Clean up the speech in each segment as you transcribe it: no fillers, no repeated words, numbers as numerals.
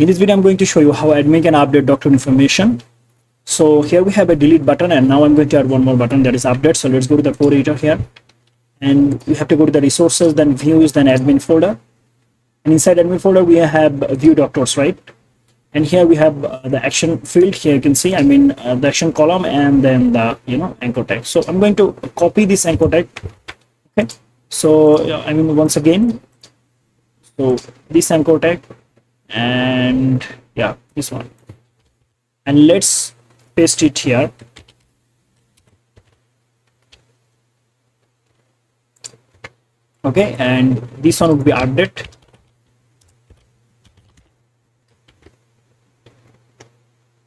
In this video, I'm going to show you how admin can update doctor information. So here we have a delete button, and now I'm going to add one more button, that is update. So let's go to the core editor here, and we have to go to the resources, then views, then admin folder. And inside admin folder, we have view doctors, right? And here we have the action field. Here you can see, the action column, and then the anchor tag. So I'm going to copy this anchor tag. Okay. So once again, so this anchor tag, and yeah, this one, and let's paste it here. Okay, and this one would be update.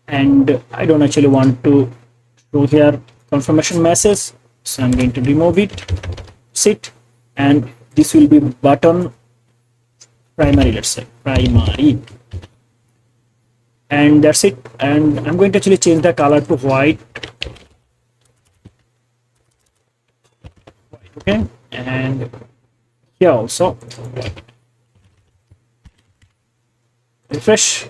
And I don't actually want to show here confirmation message, so I'm going to remove it, sit, and this will be button primary, let's say primary, and that's it. And I'm going to actually change the color to white. Okay, and here also refresh.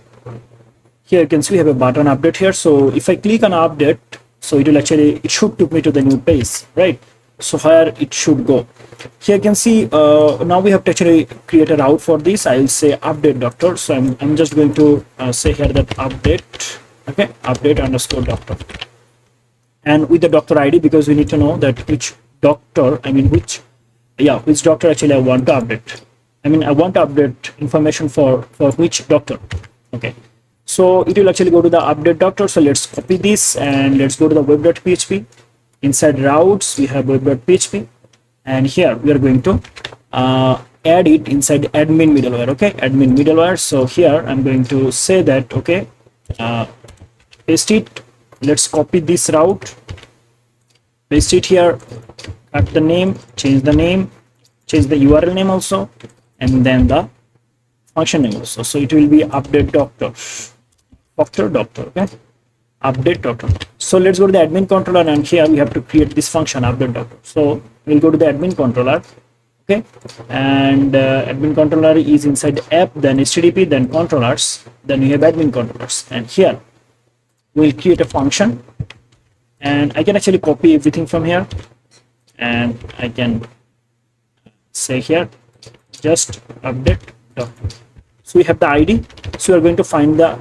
Here you can see we have a button update here. So if I click on update, so it should take me to the new page, right? So here it should go. Here you can see now we have to actually create a route for this. I'll say update doctor. So I'm just going to say here that update, okay, update underscore doctor, and with the doctor ID, because we need to know that which doctor, which doctor actually I want to update. I want to update information for which doctor. Okay. So it will actually go to the update doctor. So let's copy this and let's go to the web.php. Inside routes, we have web.php, and here we are going to add it inside admin middleware. Okay, admin middleware. So here I'm going to say that, okay, paste it. Let's copy this route, paste it here, cut the name, change the URL name also, and then the function name also. So it will be update doctor, okay, update doctor. So let's go to the admin controller, and here we have to create this function update doctor. So we'll go to the admin controller, okay, and admin controller is inside app, then HTTP, then controllers, then we have admin controllers, and here we'll create a function, and I can actually copy everything from here, and I can say here just update doctor. So we have the ID. So we are going to find the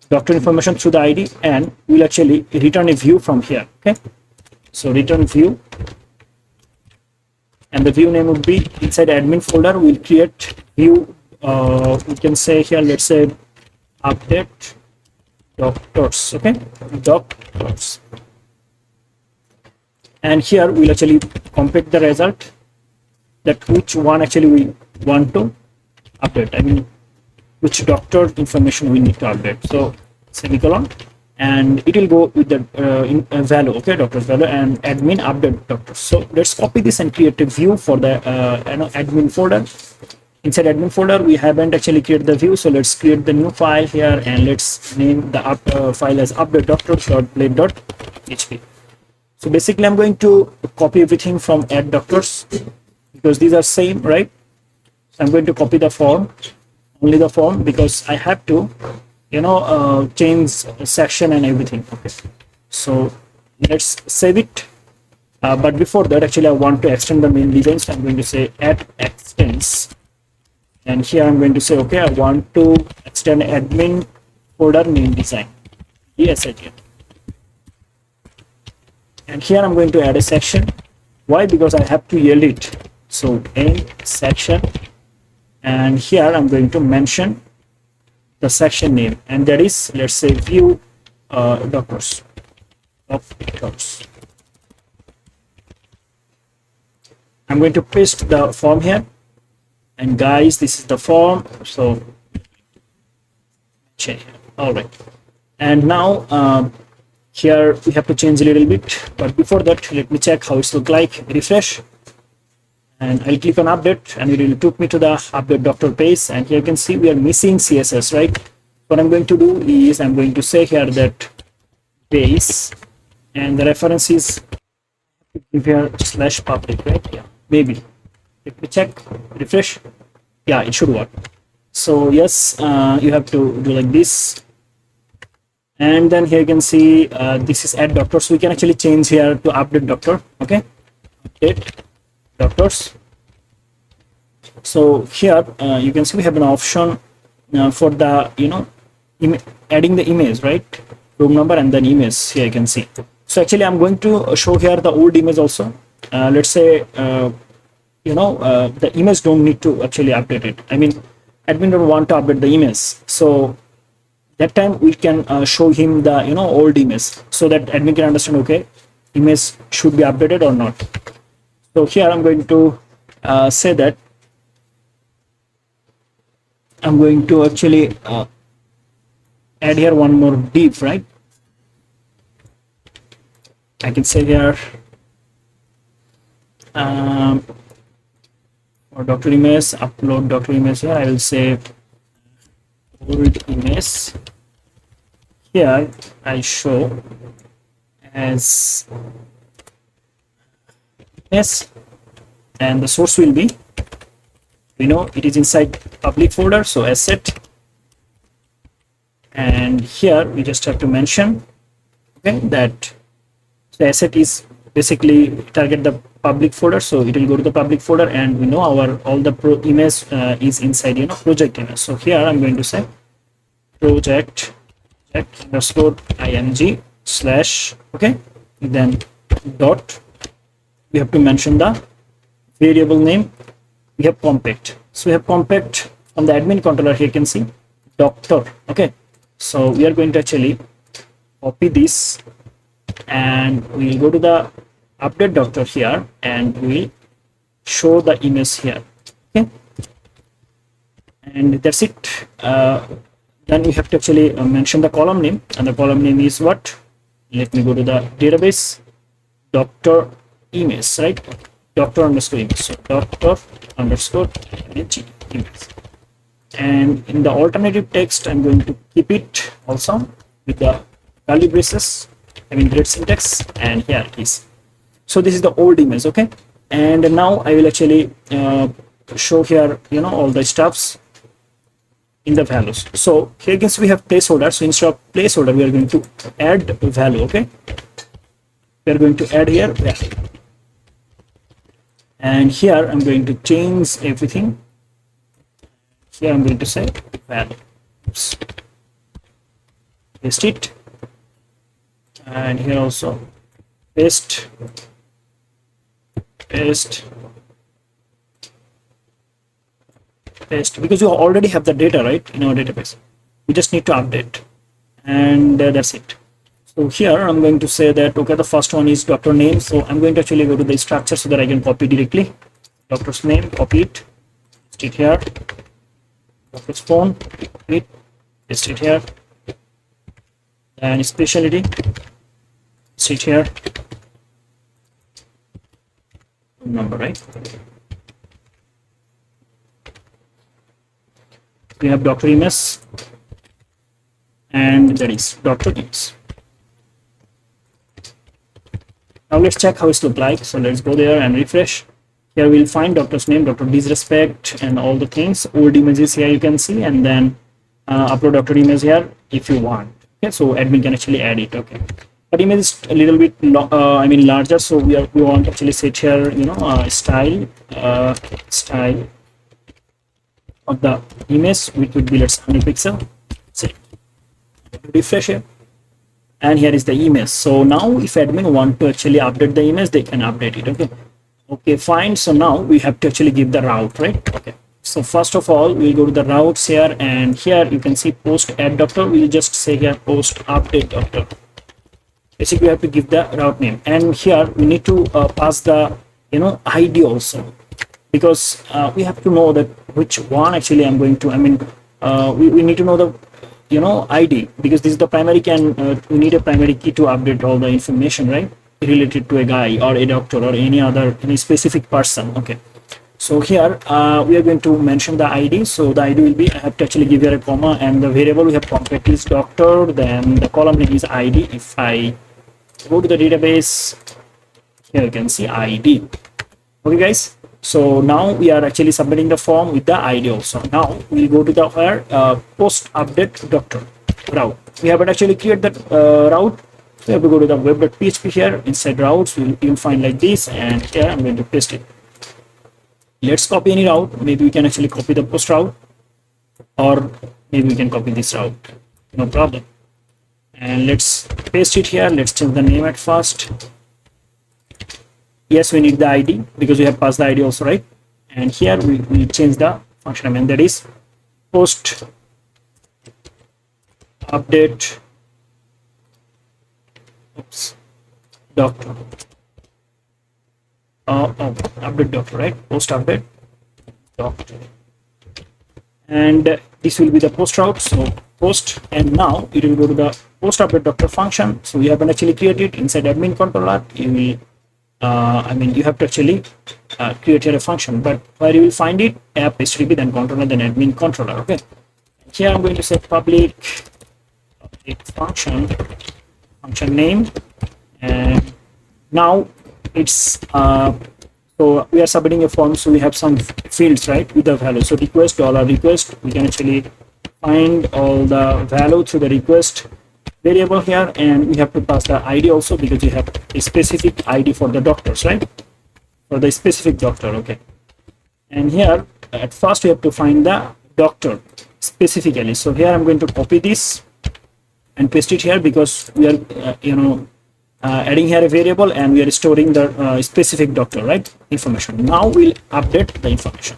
doctor information through the ID, and we'll actually return a view from here. Okay, so return view, and the view name would be inside admin folder. We'll create view. We can say here, let's say update doctors. Okay, doctors, and here we'll actually compare the result, that which one actually we want to update, which doctor information we need to update. So semicolon, and it will go with the value, okay, doctor's value, and admin update doctor. So let's copy this and create a view for the admin folder. Inside admin folder, we haven't actually created the view, so let's create the new file here, and let's name the file as update doctors.blade.php. So basically I'm going to copy everything from add doctors, because these are same, right? So I'm going to copy the form, only the form, because I have to change section and everything. Okay, so let's save it, but before that actually I want to extend the main design. So I'm going to say add extends, and here I'm going to say, okay, I want to extend admin folder main design, yes I can. And here I'm going to add a section. Why? Because I have to yield it. So end section, and here I'm going to mention the section name, and that is, let's say, view doctors. I'm going to paste the form here, and guys, this is the form. So change. All right, and now here we have to change a little bit, but before that let me check how it looks like. Refresh, and I'll click on update, and it will take me to the update doctor page, and here you can see we are missing CSS, right? What I'm going to do is I'm going to say here that base, and the reference is here /public, right? Yeah, maybe. Let me check, refresh. Yeah, it should work. So yes, you have to do like this. And then here you can see this is add doctor, so we can actually change here to update doctor. Okay, update doctors. So here you can see we have an option for the adding the image, right? Room number and then image. Here you can see. So actually I'm going to show here the old image also. Let's say the image don't need to actually update it. I mean, admin don't want to update the image, so that time we can show him the old image, so that admin can understand, okay, image should be updated or not. So here I'm going to say that I'm going to actually add here one more div, right? I can say here or doctor image, upload doctor image. Here I will say old image. Here I show as yes, and the source will be, it is inside public folder, so asset. And here we just have to mention, okay, that the asset is basically target the public folder, so it will go to the public folder, and we know our all the image is inside project image. So here I'm going to say project underscore img slash, okay, then dot, we have to mention the variable name. We have compact, so we have compact on the admin controller. Here you can see doctor. Okay, so we are going to actually copy this, and we'll go to the update doctor here, and we'll show the image here. Okay, and that's it. Then we have to actually mention the column name, and the column name is what? Let me go to the database, doctor image, right? Doctor underscore image, so doctor underscore image. And in the alternative text, I'm going to keep it also with the curly braces, I mean great syntax, and here it is. So this is the old image, okay? And now I will actually show here all the stuffs in the values. So here you can see we have placeholder, so instead of placeholder we are going to add value. Okay, we are going to add here value, and here I'm going to change everything. Here I'm going to say value. Oops. Paste it, and here also paste, because you already have the data right in our database. We just need to update, and that's it. So here I'm going to say that, okay, the first one is doctor name, so I'm going to actually go to the structure so that I can copy directly doctor's name, copy it, paste it here, doctor's phone, copy it, paste it here, and specialty, paste it here, number, right? We have doctor image, and that is doctor image. Now let's check how it looks like. So let's go there and refresh. Here we'll find doctor's name, doctor disrespect, and all the things. Old images here you can see, and then upload doctor image here if you want. Okay, so admin can actually add it. Okay, but image is a little bit larger, so we want to actually set here style of the image, which would be, let's 100 pixel. Set. Refresh it, and here is the image. So now if admin want to actually update the image, they can update it. Okay, fine. So now we have to actually give the route, right? Okay, so first of all we'll go to the routes here, and here you can see post add doctor. We'll just say here post update doctor. Basically we have to give the route name, and here we need to pass the ID also, because we have to know that which one actually I'm going to, we need to know the ID, because this is the primary key, and we need a primary key to update all the information, right, related to a guy or a doctor or any specific person. Okay, so here we are going to mention the ID. So the ID will be, I have to actually give here a comma, and the variable we have compact is doctor, then the column name is ID. If I go to the database, here you can see ID. Okay guys, So now we are actually submitting the form with the ID also. Now we'll go to the where post update doctor route. We haven't actually created that route. So we have to go to the web.php here. Inside routes, you'll find like this, and here I'm going to paste it. Let's copy any route. Maybe we can actually copy the post route, or maybe we can copy this route. No problem. And let's paste it here. Let's change the name at first. Yes, we need the ID because we have passed the ID also, right? And here we change the function, and that is post update doctor. Update doctor, right? Post update doctor. And this will be the post route. So post, and now it will go to the post update doctor function. So we haven't actually created it inside admin controller. You will you have to actually create here a function, but where you will find it, app HTTP, then controller, then admin controller. Okay, here I'm going to say public function name, and now it's so we are submitting a form, so we have some fields, right, with the value. So request, $request, we can actually find all the value through the request variable here, and we have to pass the ID also because you have a specific ID for the doctors, right? For the specific doctor. Okay, and here at first we have to find the doctor specifically. So here I'm going to copy this and paste it here because we are adding here a variable, and we are storing the specific doctor, right, information. Now we'll update the information,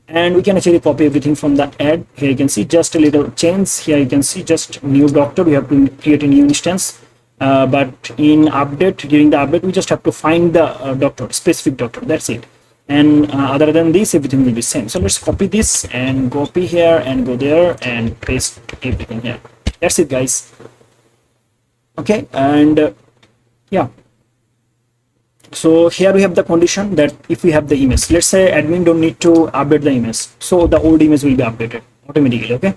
and we can actually copy everything from the add. Here you can see just a little change. Here you can see just new doctor. We have to create a new instance, but in update, during the update, we just have to find the doctor, specific doctor. That's it. And other than this, everything will be same. So let's copy this and copy here and go there and paste everything here. That's it, guys. Okay, and yeah. So here we have the condition that if we have the image, let's say admin don't need to update the image, so the old image will be updated automatically. Okay,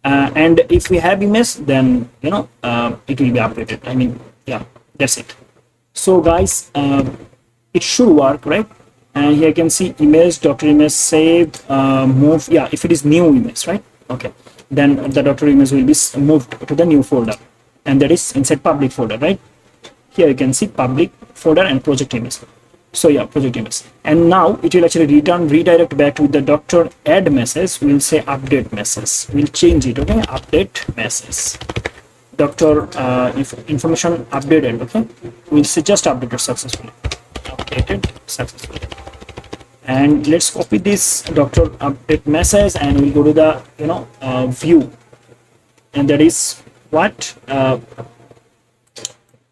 and if we have image, then it will be updated. Yeah, that's it. So guys, it should work, right? And here you can see image, doctor image, save, move. Yeah, if it is new image, right? Okay, then the doctor image will be moved to the new folder, and that is inside public folder, right? Here you can see public folder and project image. So yeah, project image. And now it will actually redirect back to the doctor add message. We'll say update message. We'll change it. Okay, update message. Doctor information updated. Okay, we'll say just updated successfully. Updated successfully. And let's copy this doctor update message, and we'll go to the view, and that is what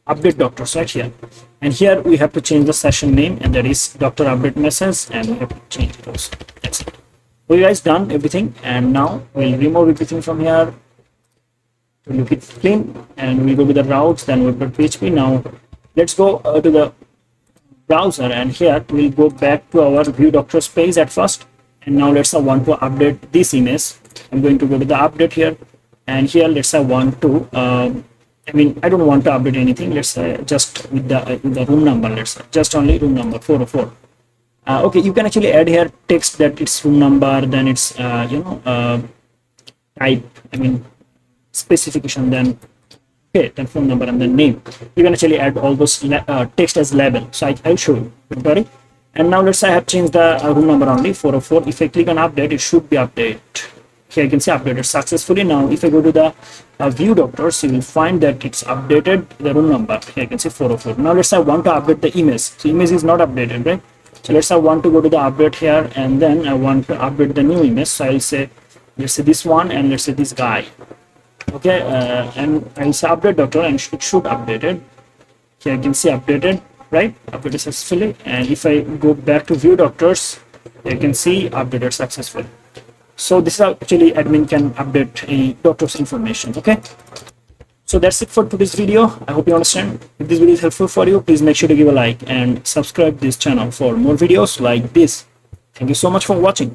update doctors right here. And here we have to change the session name, and that is doctor update message, and we have to change it also. That's it. So you guys done everything, and now we'll remove everything from here to look it clean, and we'll go to the routes, then web.php. Now let's go to the browser, and here we'll go back to our view doctors page at first. And now let's say want to update this image. I'm going to go to the update here, and here let's say want to I don't want to update anything. Let's say just with the room number. Let's say just only room number 404. Okay, you can actually add here text that it's room number, then it's type, specification, then okay, then phone number, and then name. You can actually add all those text as label. So I'll show you. Don't worry. And now let's say I have changed the room number only 404. If I click on update, it should be updated. Here you can see updated successfully. Now if I go to the view doctors, you will find that it's updated the room number. Here you can see 404. Now let's say I want to update the image. So image is not updated, right? So let's say I want to go to the update here, and then I want to update the new image. So I'll say, let's say this one, and let's say this guy. Okay, and I'll say update doctor, and it should update it. Here you can see updated, right? Updated successfully. And if I go back to view doctors, you can see updated successfully. So this is how actually admin can update a doctor's information. Okay, so that's it for today's video. I hope you understand. If this video is helpful for you, please make sure to give a like and subscribe this channel for more videos like this. Thank you so much for watching.